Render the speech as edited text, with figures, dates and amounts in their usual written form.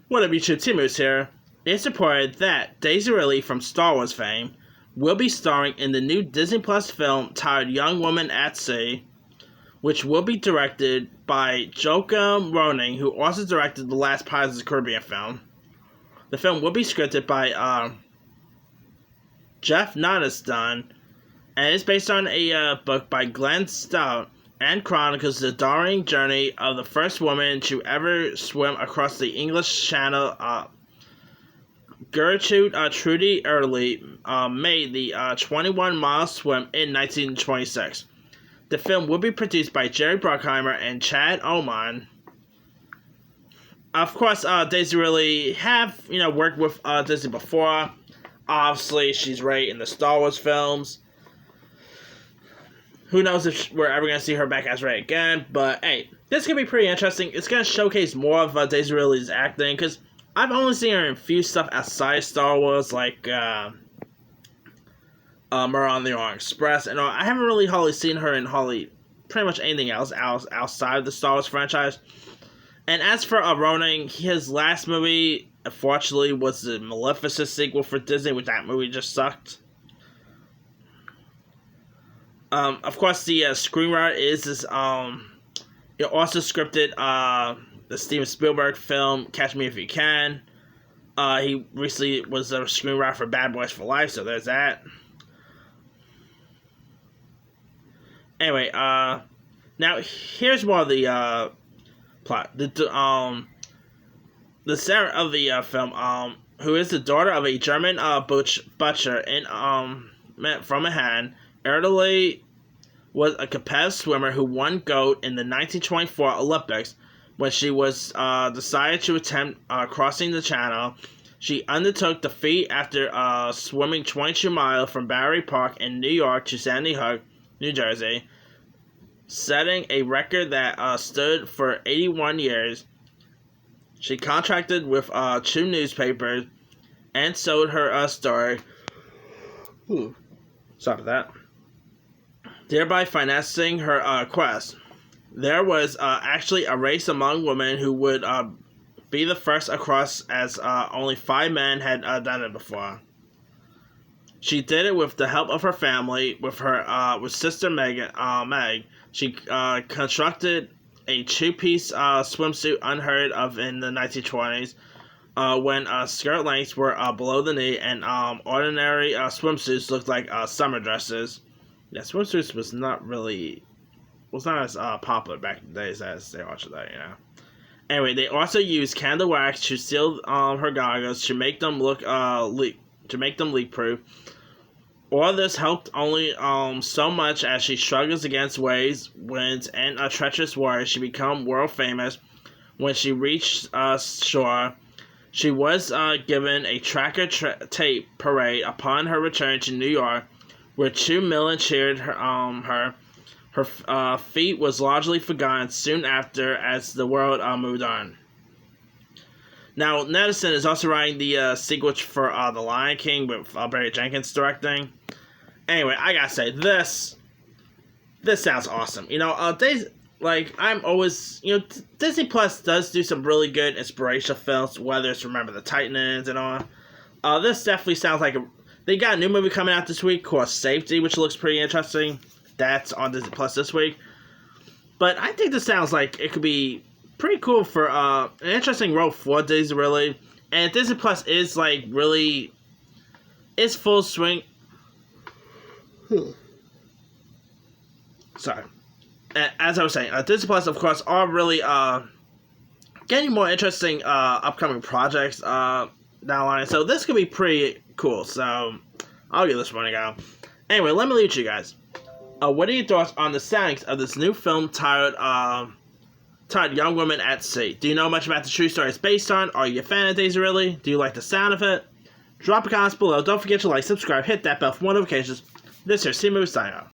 What up, YouTube? T-Moose here. It's reported that Daisy Ridley from Star Wars fame will be starring in the new Disney Plus film titled Young Woman at Sea, which will be directed by Joachim Roning, who also directed the last Pirates of the Caribbean film. The film will be scripted by Jeff Nodiston, and it's based on a book by Glenn Stout, and chronicles the daring journey of the first woman to ever swim across the English Channel. Gertrude Trudy Early made the 21-mile swim in 1926. The film will be produced by Jerry Bruckheimer and Chad Oman. Of course, Daisy Ridley have worked with Disney before. Obviously, she's right in the Star Wars films. Who knows if we're ever going to see her back as Rey again, but hey, this could be pretty interesting. It's going to showcase more of Daisy Ridley's acting, because I've only seen her in a few stuff outside Star Wars, like Murder on the Orient Express, and I haven't really hardly seen her in pretty much anything else outside of the Star Wars franchise. And as for Roning, his last movie, unfortunately, was the Maleficent sequel for Disney, which that movie just sucked. Of course, the screenwriter is also scripted the Steven Spielberg film Catch Me If You Can. He recently was a screenwriter for Bad Boys for Life, so there's that. Anyway, now here's more of the plot. The star of the film, who is the daughter of a German butcher from Manhattan, Ridley was a competitive swimmer who won gold in the 1924 Olympics. When she was decided to attempt crossing the channel, she undertook the feat after swimming 22 miles from Battery Park in New York to Sandy Hook, New Jersey, setting a record that stood for 81 years. She contracted with 2 newspapers and sold her story. Sorry for that. Thereby financing her quest. There was actually a race among women who would be the first across, as only 5 men had done it before. She did it with the help of her family, with sister Meg. She constructed a 2-piece swimsuit unheard of in the 1920s, when skirt lengths were below the knee, and ordinary swimsuits looked like summer dresses. Yeah, swimsuits was not as popular back in the days as they are today, Anyway, they also used candle wax to seal her goggles to make them leak-proof. All this helped only so much, as she struggles against waves, winds, and treacherous waters. She became world famous. When she reached shore, she was given a tracker tape parade upon her return to New York, where 2 million cheered her. Her feat was largely forgotten soon after, as the world moved on. Now, Nodiston is also writing the sequel for The Lion King, with Barry Jenkins directing. Anyway, I gotta say, this sounds awesome. I'm always, Disney Plus does do some really good inspirational films, whether it's Remember the Titans and all. This definitely sounds like they got a new movie coming out this week called Safety, which looks pretty interesting. That's on Disney Plus this week. But I think this sounds like it could be pretty cool for an interesting role for Daisy Ridley. And Disney Plus is really, it's full swing. Sorry. As I was saying, Disney Plus, of course, are really getting more interesting upcoming projects down the line. So this could be pretty cool. So I'll give this one a go. Anyway, let me leave it to you guys. What are your thoughts on the soundings of this new film titled Young Woman at Sea? Do you know much about the true story it's based on? Are you a fan of Daisy Ridley? Do you like the sound of it? Drop a comment below. Don't forget to like, subscribe, hit that bell for more notifications. This is T-Moose signing out.